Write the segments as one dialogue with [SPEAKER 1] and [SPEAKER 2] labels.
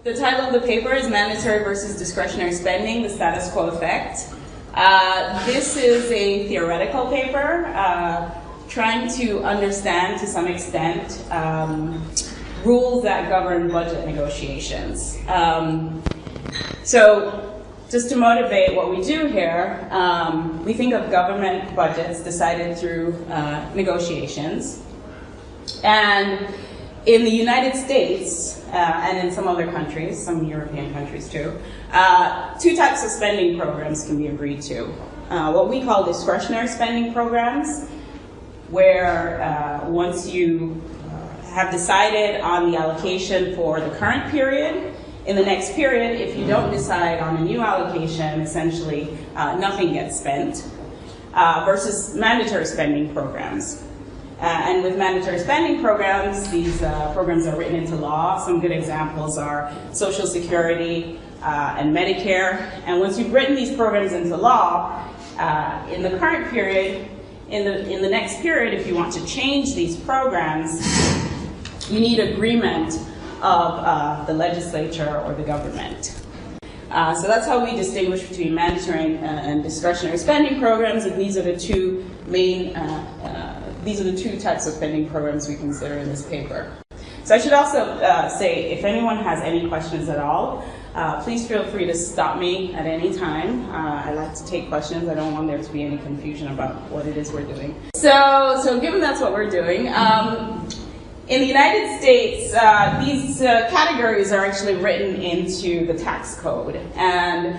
[SPEAKER 1] The title of the paper is Mandatory versus Discretionary Spending, the Status Quo Effect. This is a theoretical paper trying to understand, to some extent, rules that govern budget negotiations. So just to motivate what we do here, we think of government budgets decided through negotiations. And in the United States, and in some other countries, some European countries too, two types of spending programs can be agreed to. What we call discretionary spending programs, where once you have decided on the allocation for the current period, in the next period, if you don't decide on a new allocation, essentially nothing gets spent, versus mandatory spending programs. And with mandatory spending programs, these programs are written into law. Some good examples are Social Security and Medicare. And once you've written these programs into law, in the current period, in the next period, if you want to change these programs, you need agreement of the legislature or the government. So that's how we distinguish between mandatory and discretionary spending programs, and these are the two main these are the two types of spending programs we consider in this paper. So I should also say, if anyone has any questions at all, please feel free to stop me at any time. I like to take questions. I don't want there to be any confusion about what it is we're doing. So given that's what we're doing, in the United States, these categories are actually written into the tax code, and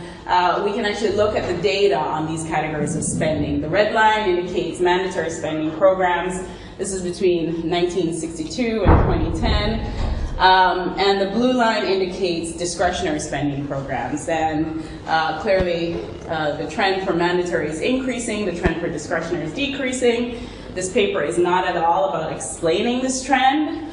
[SPEAKER 1] we can actually look at the data on these categories of spending. The red line indicates mandatory spending programs. This is between 1962 and 2010. And the blue line indicates discretionary spending programs. And clearly, the trend for mandatory is increasing, the trend for discretionary is decreasing. This paper is not at all about explaining this trend.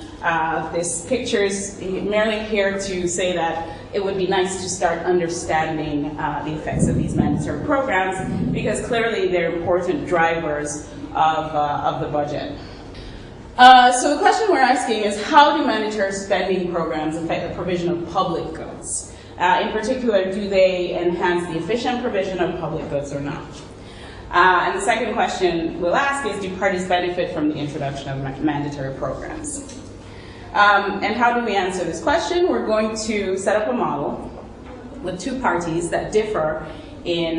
[SPEAKER 1] This picture is merely here to say that it would be nice to start understanding the effects of these mandatory programs, because clearly they're important drivers of the budget. So the question we're asking is, how do mandatory spending programs affect the provision of public goods? In particular, do they enhance the efficient provision of public goods or not? And the second question we'll ask is, do parties benefit from the introduction of mandatory programs? And how do we answer this question? We're going to set up a model with two parties that differ in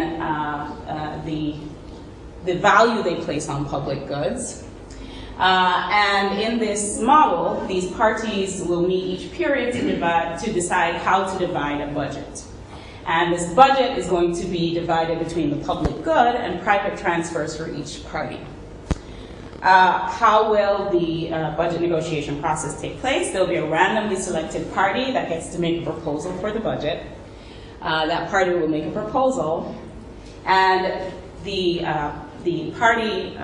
[SPEAKER 1] the value they place on public goods. And in this model, these parties will meet each period to decide how to divide a budget. And this budget is going to be divided between the public good and private transfers for each party. How will the budget negotiation process take place? There'll be a randomly selected party that gets to make a proposal for the budget. That party will make a proposal, and the party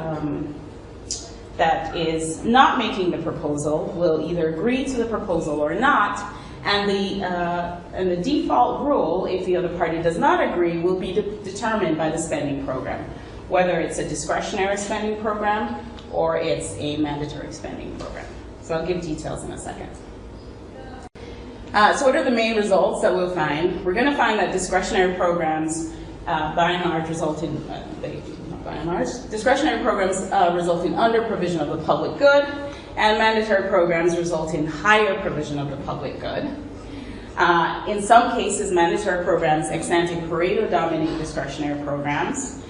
[SPEAKER 1] that is not making the proposal will either agree to the proposal or not, and the default rule, if the other party does not agree, will be determined by the spending program, whether it's a discretionary spending program or it's a mandatory spending program. So I'll give details in a second. So what are the main results that we'll find? We're going to find that discretionary programs, by and large, result in discretionary programs result in under provision of the public good, and mandatory programs result in higher provision of the public good. In some cases, mandatory programs ex ante Pareto dominate discretionary programs.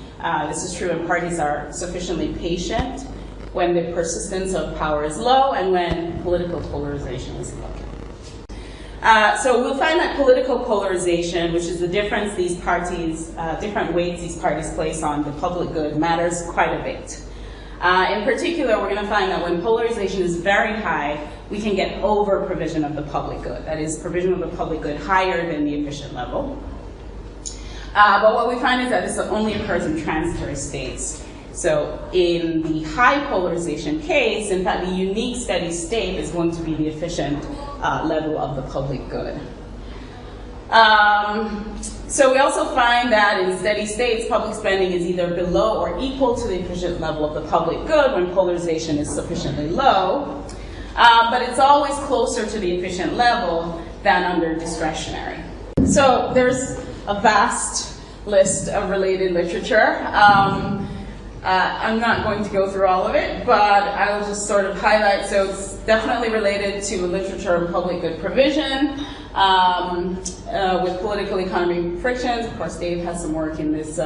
[SPEAKER 1] This is true when parties are sufficiently patient, when the persistence of power is low, and when political polarization is low. So we'll find that political polarization, which is the difference these parties, different weights these parties place on the public good, matters quite a bit. In particular, we're going to find that when polarization is very high, we can get over provision of the public good. That is, provision of the public good higher than the efficient level. But what we find is that this only occurs in transitory states. So in the high polarization case, in fact, the unique steady state is going to be the efficient level of the public good. So we also find that in steady states, public spending is either below or equal to the efficient level of the public good when polarization is sufficiently low. But it's always closer to the efficient level than under discretionary. So there's a vast list of related literature. I'm not going to go through all of it, but I will just sort of highlight. So it's definitely related to literature on public good provision, with political economy frictions. Of course, Dave has some work in this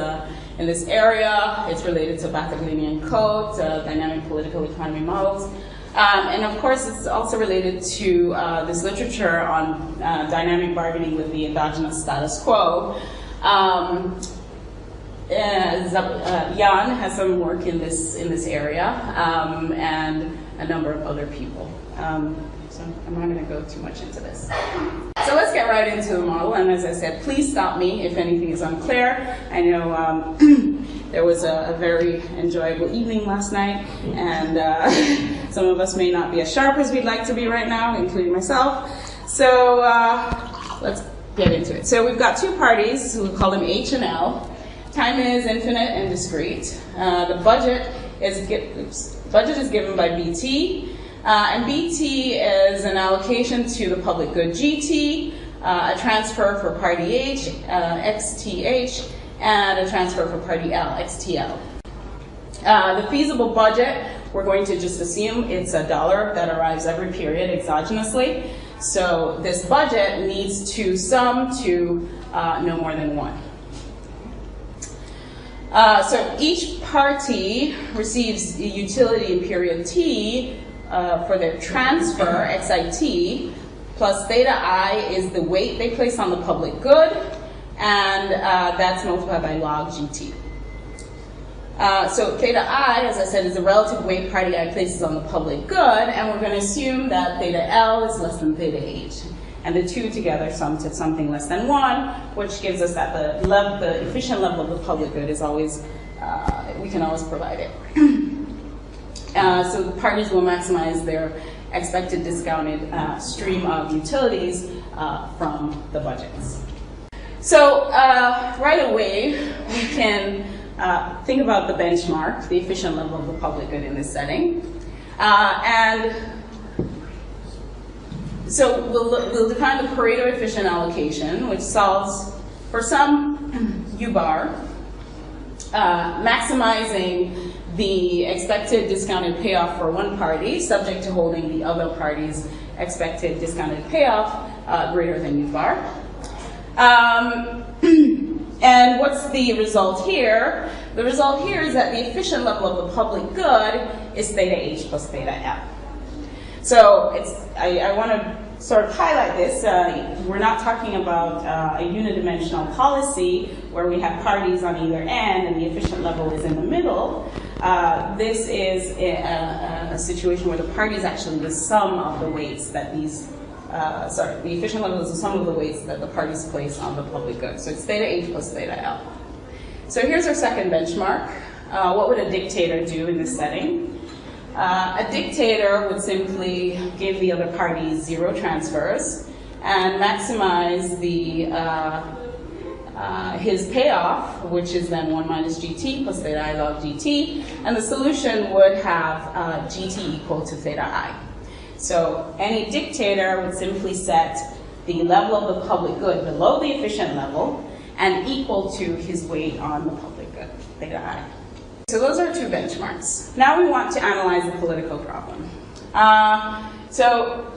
[SPEAKER 1] area. It's related to Battaglinian Code, dynamic political economy models. And of course, it's also related to this literature on dynamic bargaining with the endogenous status quo. Jan has some work in this area, and a number of other people. So I'm not going to go too much into this. So let's get right into the model. And as I said, please stop me if anything is unclear. I know there was a very enjoyable evening last night, and some of us may not be as sharp as we'd like to be right now, including myself. So let's get into it. So we've got two parties. We'll call them H and L. Time is infinite and discrete. The budget is given by BT, and BT is an allocation to the public good GT, a transfer for party H, XTH, and a transfer for party L, XTL. The feasible budget, we're going to just assume it's $1 that arrives every period exogenously. So this budget needs to sum to no more than 1. So each party receives a utility in period T for their transfer, XIT, plus theta I is the weight they place on the public good, and that's multiplied by log GT. So theta I, as I said, is the relative weight party I places on the public good, and we're going to assume that theta L is less than theta H. And the two together sum to something less than 1, which gives us that the efficient level of the public good is always, we can always provide it. So the parties will maximize their expected discounted stream of utilities from the budgets. So right away, we can think about the benchmark, the efficient level of the public good in this setting. So we'll define the Pareto efficient allocation, which solves for some U-bar, maximizing the expected discounted payoff for one party, subject to holding the other party's expected discounted payoff greater than U-bar. And what's the result here? The result here is that the efficient level of the public good is theta H plus theta L. So I want to sort of highlight this. We're not talking about a unidimensional policy where we have parties on either end and the efficient level is in the middle. This is a situation where the party is actually the sum of the weights that these, the efficient level is the sum of the weights that the parties place on the public good. So it's theta H plus theta L. So here's our second benchmark. What would a dictator do in this setting? A dictator would simply give the other party 0 transfers and maximize the his payoff, which is then 1 minus GT plus theta I log GT, and the solution would have GT equal to theta I. So any dictator would simply set the level of the public good below the efficient level and equal to his weight on the public good, theta I. So those are two benchmarks. Now we want to analyze the political problem. So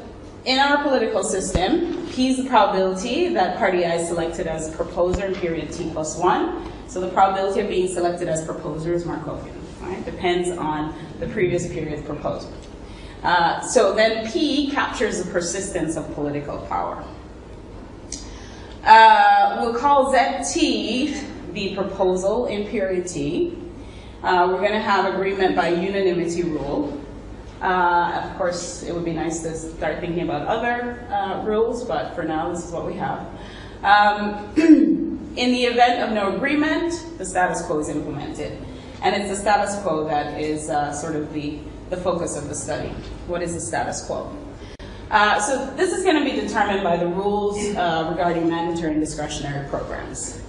[SPEAKER 1] in our political system, P is the probability that party I is selected as proposer in period T plus 1. So the probability of being selected as proposer is Markovian. Right? Depends on the previous period's proposal. So then P captures the persistence of political power. We'll call ZT the proposal in period T. We're going to have agreement by unanimity rule. Of course, it would be nice to start thinking about other rules, but for now, this is what we have. In the event of no agreement, the status quo is implemented. And it's the status quo that is sort of the focus of the study. What is the status quo? So this is going to be determined by the rules regarding mandatory and discretionary programs.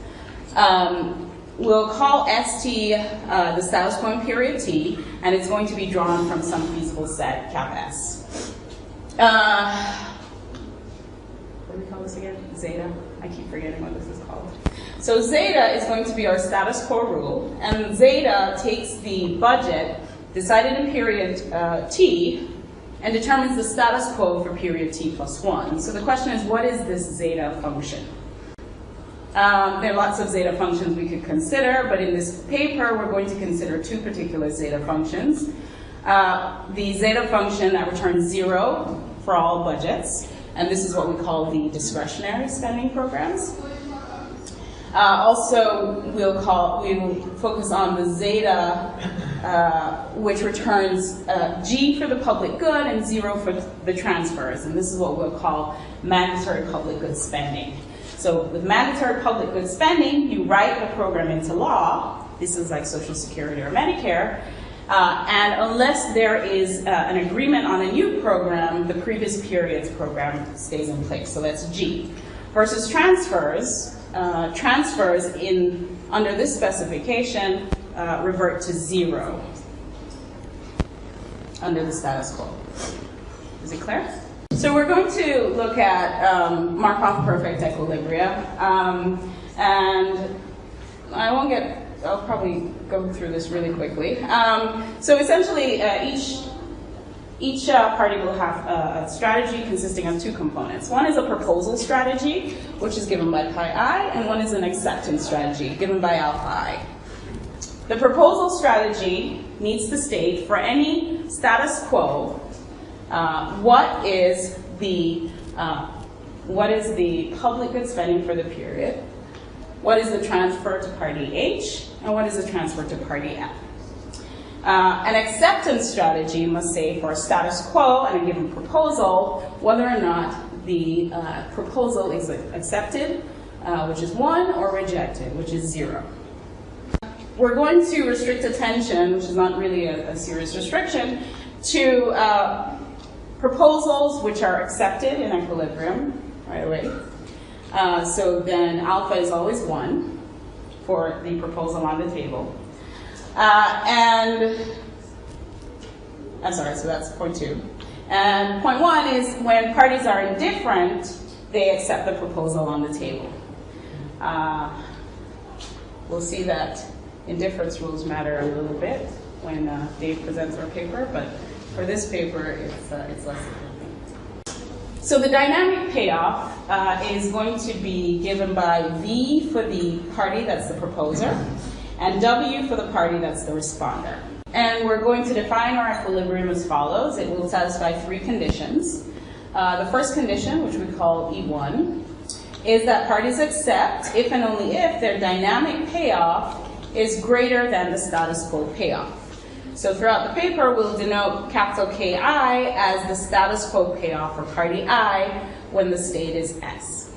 [SPEAKER 1] We'll call ST the status quo in period T, and it's going to be drawn from some feasible set, cap S. what do we call this again? Zeta. I keep forgetting what this is called. So zeta is going to be our status quo rule, and zeta takes the budget decided in period t and determines the status quo for period t plus 1. So the question is, what is this zeta function? There are lots of zeta functions we could consider, but in this paper we're going to consider two particular zeta functions. The zeta function that returns 0 for all budgets, and this is what we call the discretionary spending programs. Also, we will focus on the zeta, which returns G for the public good and 0 for the transfers, and this is what we'll call mandatory public good spending. So with mandatory public good spending, you write the program into law. This is like Social Security or Medicare, and unless there is an agreement on a new program, the previous period's program stays in place. So that's G. Versus transfers. Transfers under this specification revert to 0 under the status quo. Is it clear? So we're going to look at Markov perfect equilibria, and I'll probably go through this really quickly. So essentially, each party will have a strategy consisting of two components. One is a proposal strategy, which is given by pi I, and one is an acceptance strategy, given by alpha I. The proposal strategy needs to state for any status quo what is the public good spending for the period, what is the transfer to party H, and what is the transfer to party F. An acceptance strategy must say for a status quo and a given proposal whether or not the proposal is accepted, which is 1, or rejected, which is 0. We're going to restrict attention, which is not really a serious restriction, to proposals which are accepted in equilibrium right away. So then alpha is always 1 for the proposal on the table. So that's point 2. And point 1 is when parties are indifferent, they accept the proposal on the table. We'll see that indifference rules matter a little bit when Dave presents our paper, but for this paper, it's less significant. So the dynamic payoff is going to be given by V for the party that's the proposer, and W for the party that's the responder. And we're going to define our equilibrium as follows. It will satisfy 3 conditions. The first condition, which we call E1, is that parties accept, if and only if, their dynamic payoff is greater than the status quo payoff. So throughout the paper, we'll denote capital KI as the status quo payoff for party I when the state is S.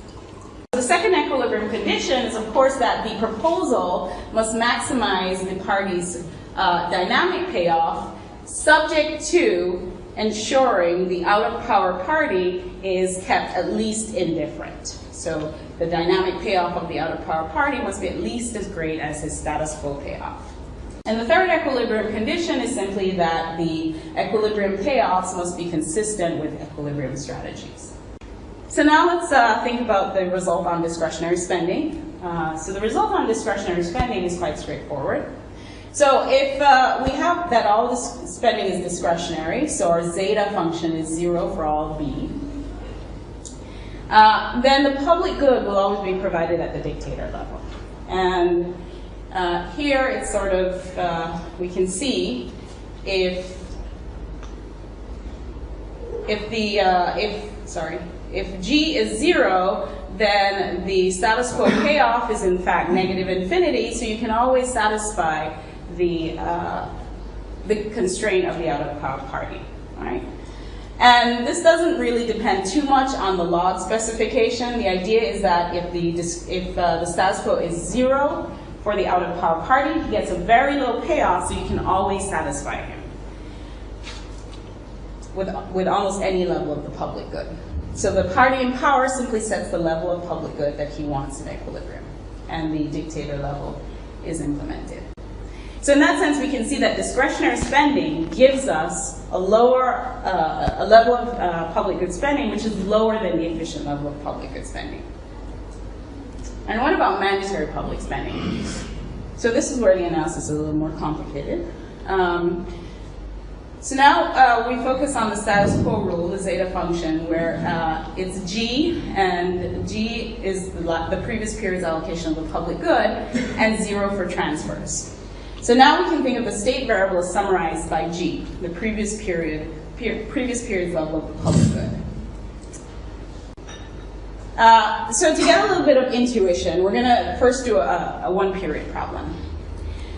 [SPEAKER 1] The second equilibrium condition is, of course, that the proposal must maximize the party's dynamic payoff, subject to ensuring the out-of-power party is kept at least indifferent. So the dynamic payoff of the out-of-power party must be at least as great as his status quo payoff. And the third equilibrium condition is simply that the equilibrium payoffs must be consistent with equilibrium strategies. So now let's think about the result on discretionary spending. So the result on discretionary spending is quite straightforward. So if we have that all this spending is discretionary, so our zeta function is 0 for all B, then the public good will always be provided at the dictator level. And here it's sort of, we can see if G is 0, then the status quo payoff is in fact negative infinity, so you can always satisfy the constraint of the out-of-power party, right? And this doesn't really depend too much on the log specification. The idea is that if the status quo is 0 for the out-of-power party, he gets a very low payoff, so you can always satisfy him with almost any level of the public good. So the party in power simply sets the level of public good that he wants in equilibrium, and the dictator level is implemented. So in that sense, we can see that discretionary spending gives us a lower, a level of public good spending, which is lower than the efficient level of public good spending. And what about mandatory public spending? So this is where the analysis is a little more complicated. So now we focus on the status quo rule, the zeta function, where it's G, and G is the previous period's allocation of the public good, and 0 for transfers. So now we can think of the state variable as summarized by G, the previous period's level of the public good. So to get a little bit of intuition, we're going to first do a one-period problem.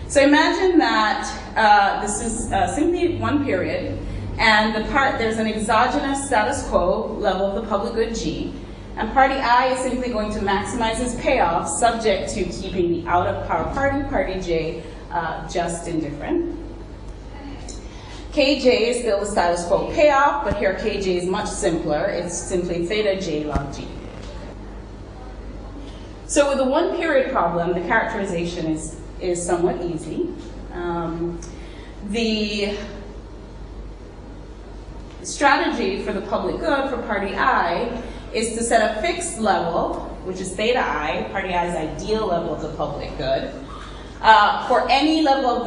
[SPEAKER 1] So imagine that this is simply one period, and there's an exogenous status quo level of the public good G, and party I is simply going to maximize its payoff subject to keeping the out-of-power party J, just indifferent. Kj is still the status quo payoff, but here Kj is much simpler. It's simply theta J log G. So with a one-period problem, the characterization is somewhat easy. The strategy for the public good for party I is to set a fixed level, which is theta I, party I's ideal level of the public good, for any level of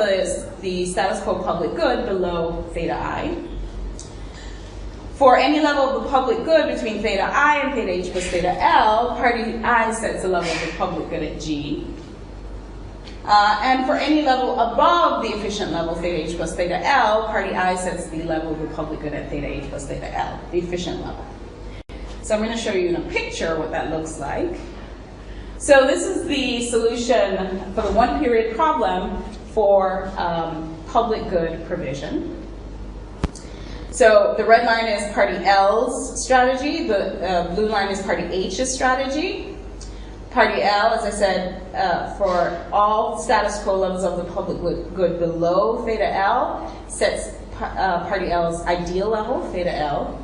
[SPEAKER 1] the status quo public good below theta I. For any level of the public good between theta I and theta H plus theta L, party I sets the level of the public good at G. And for any level above the efficient level, theta H plus theta L, party I sets the level of the public good at theta H plus theta L, the efficient level. So I'm going to show you in a picture what that looks like. So this is the solution for the one-period problem for public good provision. So the red line is party L's strategy, the blue line is party H's strategy. Party L, as I said, for all status quo levels of the public good below theta L, sets party L's ideal level, theta L.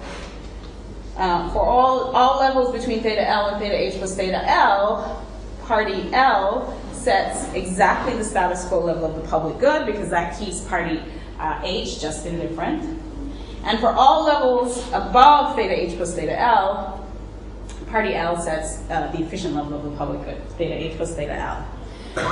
[SPEAKER 1] For all levels between theta L and theta H plus theta L, party L sets exactly the status quo level of the public good because that keeps party H just indifferent. And for all levels above theta H plus theta L, party L sets the efficient level of the public good, theta H plus theta L.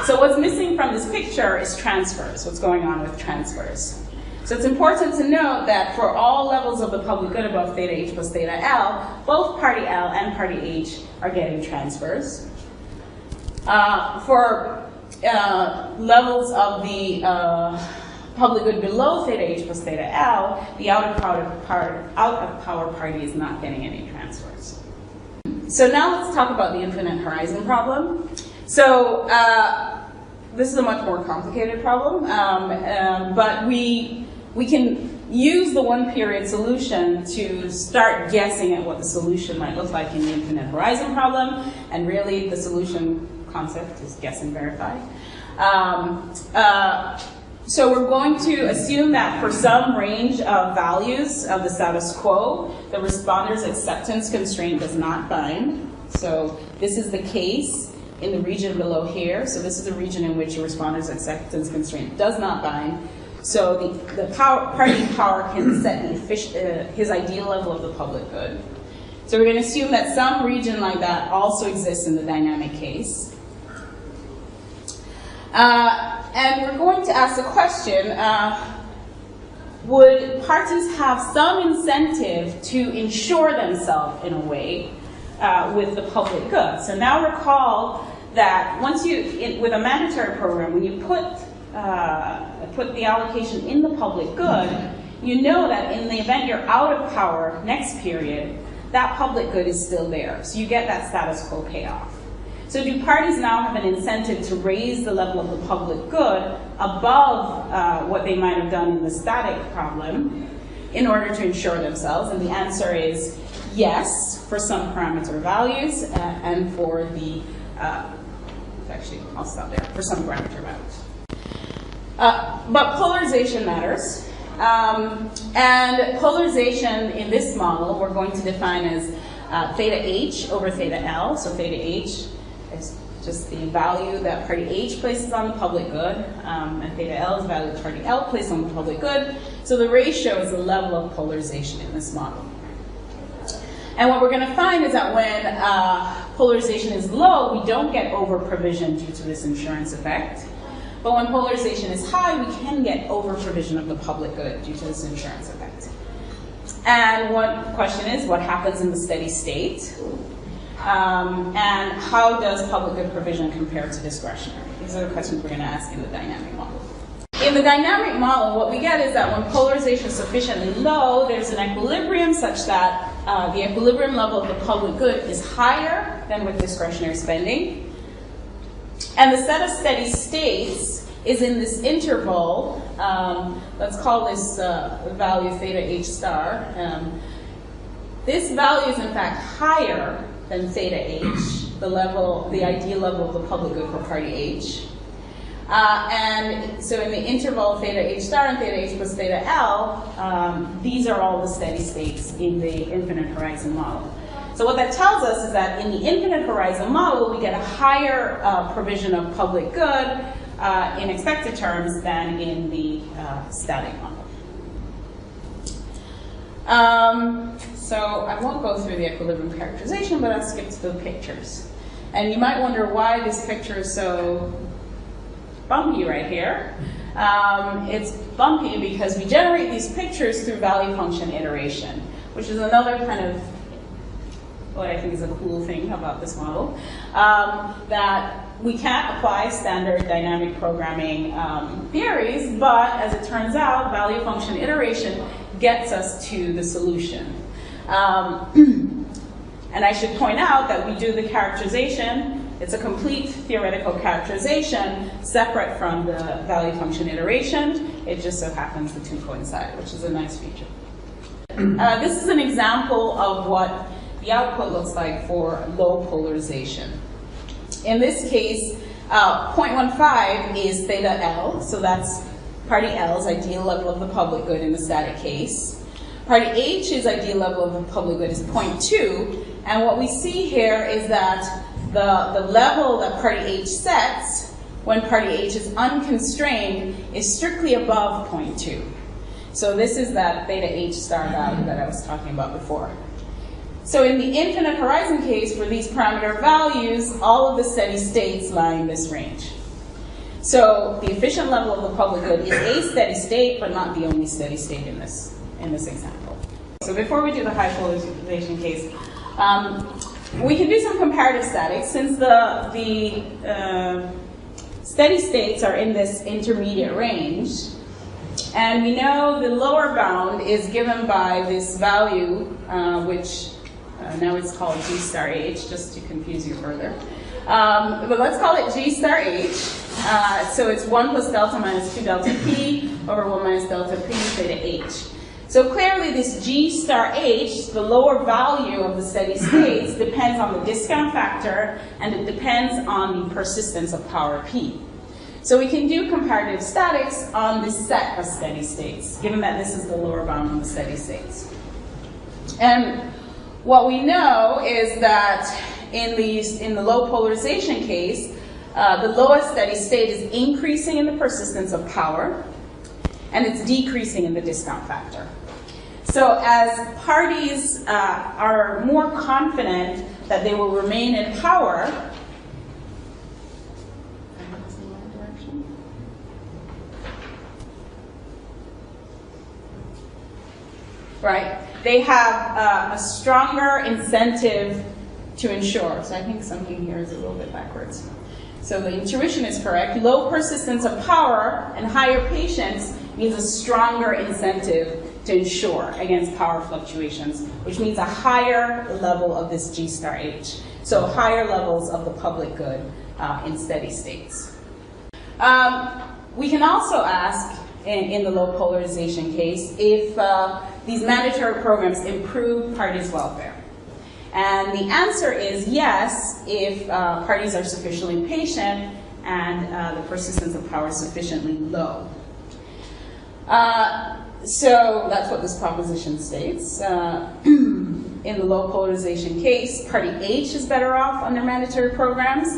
[SPEAKER 1] So what's missing from this picture is transfers, what's going on with transfers. So it's important to note that for all levels of the public good above theta H plus theta L, both party L and party H are getting transfers. For levels of the public good below theta H plus theta L, the out-of-power party is not getting any transfers. So now let's talk about the infinite horizon problem. So this is a much more complicated problem, but we can use the one-period solution to start guessing at what the solution might look like in the infinite horizon problem, and really the solution concept is guess and verify. So we're going to assume that for some range of values of the status quo, the responder's acceptance constraint does not bind. So this is the case in the region below here. So this is the region in which a responder's acceptance constraint does not bind. So the party power can set his ideal level of the public good. So we're going to assume that some region like that also exists in the dynamic case. And we're going to ask the question, would parties have some incentive to insure themselves in a way with the public good? So now recall that once with a mandatory program, when you put the allocation in the public good, you know that in the event you're out of power next period, that public good is still there. So you get that status quo payoff. So do parties now have an incentive to raise the level of the public good above what they might have done in the static problem in order to insure themselves? And the answer is yes, for some parameter values, and for the, actually, I'll stop there, for some parameter values. But polarization matters. And polarization in this model, we're going to define as theta H over theta L. So theta H is just the value that party H places on the public good, and theta L is the value that party L places on the public good. So the ratio is the level of polarization in this model. And what we're going to find is that when polarization is low, we don't get over-provision due to this insurance effect. But when polarization is high, we can get over-provision of the public good due to this insurance effect. And one question is, what happens in the steady state? And how does public good provision compare to discretionary? These are the questions we're going to ask in the dynamic model. In the dynamic model, what we get is that when polarization is sufficiently low, there's an equilibrium such that the equilibrium level of the public good is higher than with discretionary spending. And the set of steady states is in this interval. Let's call this value theta H star. This value is in fact higher than theta H, the ideal level of the public good for party H. And so in the interval theta H star and theta H plus theta L, these are all the steady states in the infinite horizon model. So what that tells us is that in the infinite horizon model, we get a higher provision of public good in expected terms than in the static model. So I won't go through the equilibrium characterization, but I'll skip to the pictures. And you might wonder why this picture is so bumpy right here. It's bumpy because we generate these pictures through value function iteration, which is another kind of what I think is a cool thing about this model, that we can't apply standard dynamic programming theories, but as it turns out, value function iteration gets us to the solution. And I should point out that we do the characterization. It's a complete theoretical characterization separate from the value function iteration. It just so happens the two coincide, which is a nice feature. This is an example of what the output looks like for low polarization. In this case, 0.15 is theta L, so that's party L's ideal level of the public good in the static case. Party H's ideal level of the public good is 0.2, and what we see here is that the level that party H sets when party H is unconstrained is strictly above 0.2. So this is that theta H star value that I was talking about before. So in the infinite horizon case, for these parameter values, all of the steady states lie in this range. So the efficient level of the public good is a steady state, but not the only steady state in this example. So before we do the high polarization case, we can do some comparative statics. Since the steady states are in this intermediate range, and we know the lower bound is given by this value, which now it's called G star H, just to confuse you further. But let's call it G star H. So it's 1 plus delta minus 2 delta P over 1 minus delta P theta H. So clearly this G star H, the lower value of the steady states, depends on the discount factor, and it depends on the persistence of power P. So we can do comparative statics on this set of steady states, given that this is the lower bound of the steady states. And what we know is that in the low polarization case, the lowest steady state is increasing in the persistence of power, and it's decreasing in the discount factor. So as parties are more confident that they will remain in power, right? They have a stronger incentive to insure. So I think something here is a little bit backwards. So the intuition is correct. Low persistence of power and higher patience means a stronger incentive to insure against power fluctuations, which means a higher level of this G star H. So higher levels of the public good in steady states. We can also ask, in the low polarization case, if these mandatory programs improve parties' welfare. And the answer is yes, if parties are sufficiently patient and the persistence of power is sufficiently low. So that's what this proposition states. In the low polarization case, party H is better off under mandatory programs.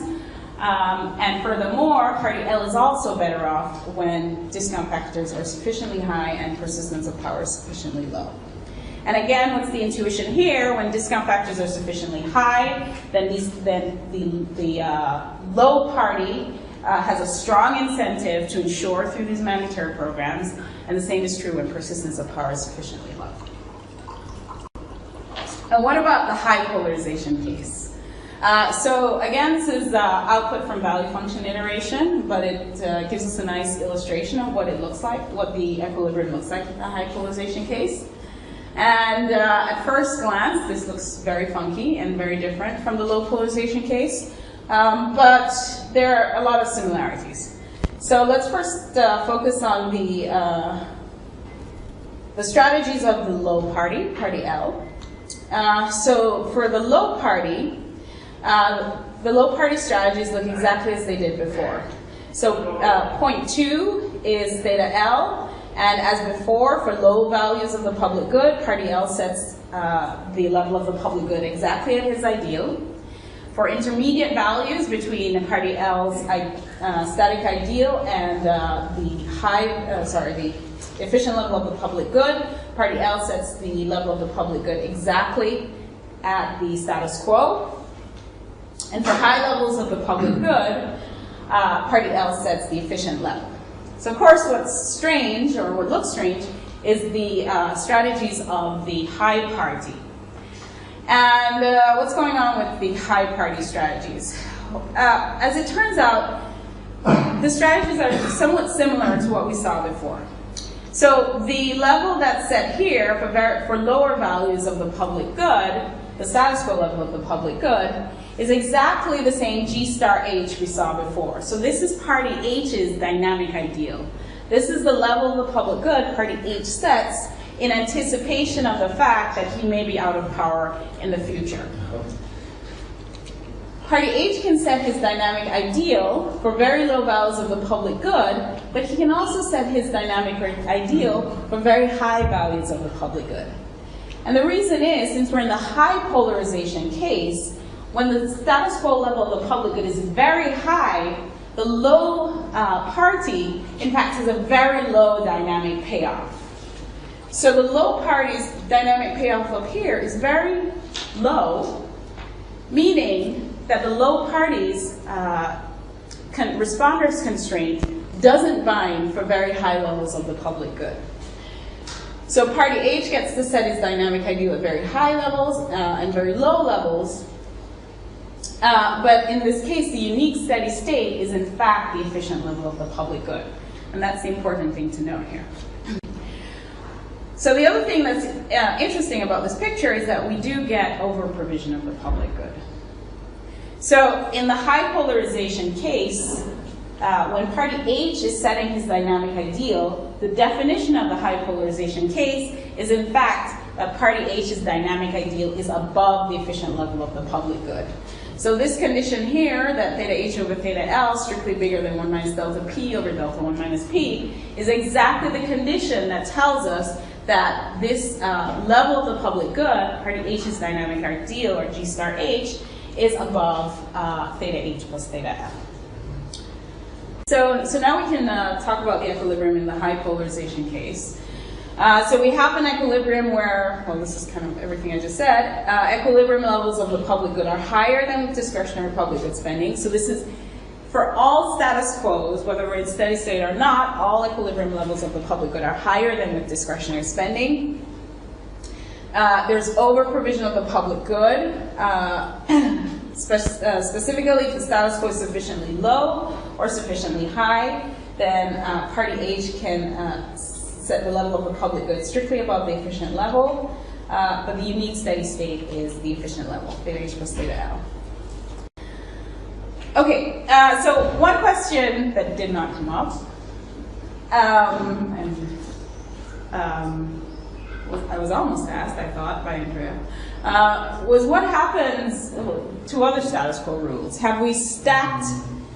[SPEAKER 1] And furthermore, party L is also better off when discount factors are sufficiently high and persistence of power is sufficiently low. And again, what's the intuition here? When discount factors are sufficiently high, then the low party has a strong incentive to insure through these mandatory programs, and the same is true when persistence of power is sufficiently low. And what about the high polarization case? So again, this is output from value function iteration, but it gives us a nice illustration of what it looks like, what the equilibrium looks like in the high polarization case. And at first glance, this looks very funky and very different from the low polarization case, but there are a lot of similarities. So let's first focus on the strategies of the low party, party L. So for the low party strategies look exactly as they did before. So point 2 is theta L. And as before, for low values of the public good, party L sets the level of the public good exactly at his ideal. For intermediate values between party L's static ideal and the efficient level of the public good, party L sets the level of the public good exactly at the status quo. And for high levels of the public good, party L sets the efficient level. So of course what's strange, or what looks strange, is the strategies of the high party. And what's going on with the high party strategies? As it turns out, the strategies are somewhat similar to what we saw before. So the level that's set here for lower values of the public good, the status quo level of the public good, is exactly the same G star H we saw before. So this is party H's dynamic ideal. This is the level of the public good party H sets in anticipation of the fact that he may be out of power in the future. Party H can set his dynamic ideal for very low values of the public good, but he can also set his dynamic ideal for very high values of the public good. And the reason is, since we're in the high polarization case, when the status quo level of the public good is very high, the low party, in fact, has a very low dynamic payoff. So the low party's dynamic payoff up here is very low, meaning that the low party's responders constraint doesn't bind for very high levels of the public good. So party H gets to set his dynamic ideal at very high levels and very low levels. But in this case, the unique steady state is in fact the efficient level of the public good. And that's the important thing to note here. So the other thing that's interesting about this picture is that we do get over-provision of the public good. So in the high polarization case, when party H is setting his dynamic ideal, the definition of the high polarization case is in fact that party H's dynamic ideal is above the efficient level of the public good. So this condition here, that theta H over theta L, strictly bigger than 1 minus delta P over delta 1 minus P, is exactly the condition that tells us that this level of the public good, party H's dynamic ideal, or G star H, is above theta H plus theta L. So now we can talk about the equilibrium in the high polarization case. So we have an equilibrium where, well, this is kind of everything I just said, equilibrium levels of the public good are higher than with discretionary public good spending. So this is for all status quos, whether we're in steady state or not, all equilibrium levels of the public good are higher than with discretionary spending. There's over-provision of the public good, specifically if the status quo is sufficiently low or sufficiently high, then party H can set the level of the public good strictly above the efficient level, but the unique steady state is the efficient level, theta H plus theta L. Okay, so one question that did not come up, I was almost asked, I thought, by Andrea, was what happens to other status quo rules? Have we stacked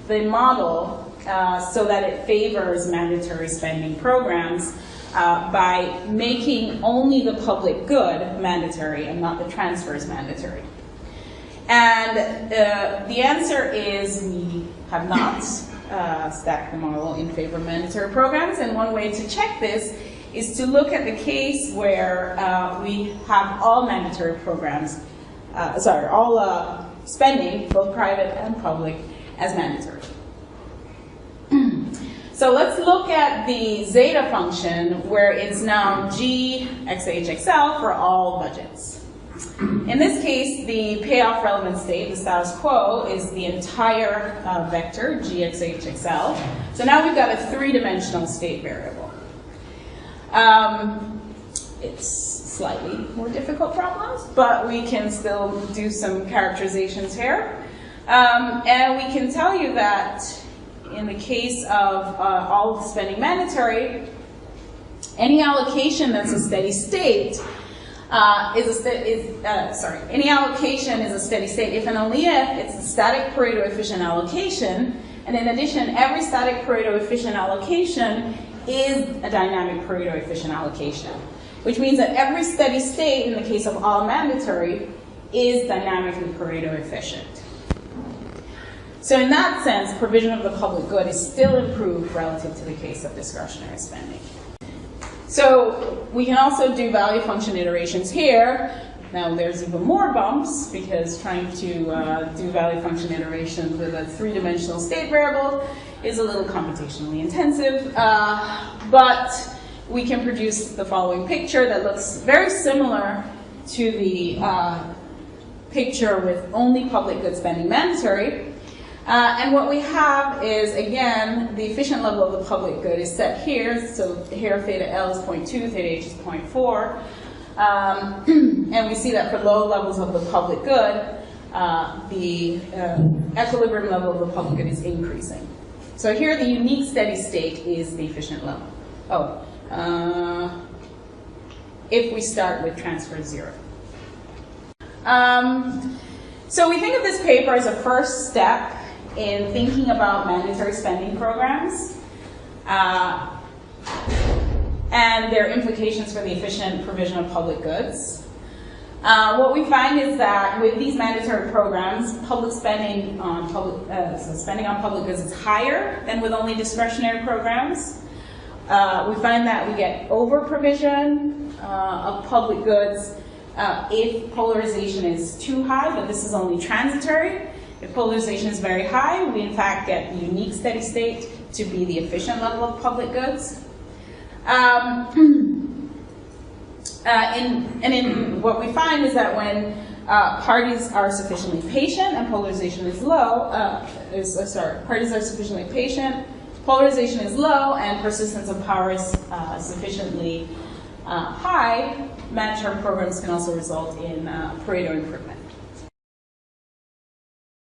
[SPEAKER 1] the model so that it favors mandatory spending programs by making only the public good mandatory and not the transfers mandatory? And the answer is we have not stacked the model in favor of mandatory programs. And one way to check this is to look at the case where we have all mandatory programs, all spending, both private and public, as mandatory. So let's look at the zeta function, where it's now G XHXL for all budgets. In this case, the payoff relevant state, the status quo, is the entire vector, GXHXL. So now we've got a three-dimensional state variable. It's slightly more difficult problems, but we can still do some characterizations here. And we can tell you that in the case of all spending mandatory, any allocation that's a steady state any allocation is a steady state if and only if it's a static Pareto efficient allocation, and in addition, every static Pareto efficient allocation is a dynamic Pareto efficient allocation, which means that every steady state in the case of all mandatory is dynamically Pareto efficient. So in that sense, provision of the public good is still improved relative to the case of discretionary spending. So we can also do value function iterations here. Now there's even more bumps because trying to do value function iterations with a three-dimensional state variable is a little computationally intensive, but we can produce the following picture that looks very similar to the picture with only public good spending mandatory. And what we have is, again, the efficient level of the public good is set here. So here theta L is 0.2, theta H is 0.4. And we see that for low levels of the public good, the equilibrium level of the public good is increasing. So here the unique steady state is the efficient level. If we start with transfer 0. So we think of this paper as a first step in thinking about mandatory spending programs and their implications for the efficient provision of public goods. What we find is that with these mandatory programs, public spending on public goods is higher than with only discretionary programs. We find that we get over-provision of public goods if polarization is too high, but this is only transitory. If polarization is very high, we in fact get the unique steady state to be the efficient level of public goods. What we find is that when parties are sufficiently patient and polarization is low, parties are sufficiently patient, polarization is low, and persistence of power is sufficiently high, mandatory programs can also result in Pareto improvement.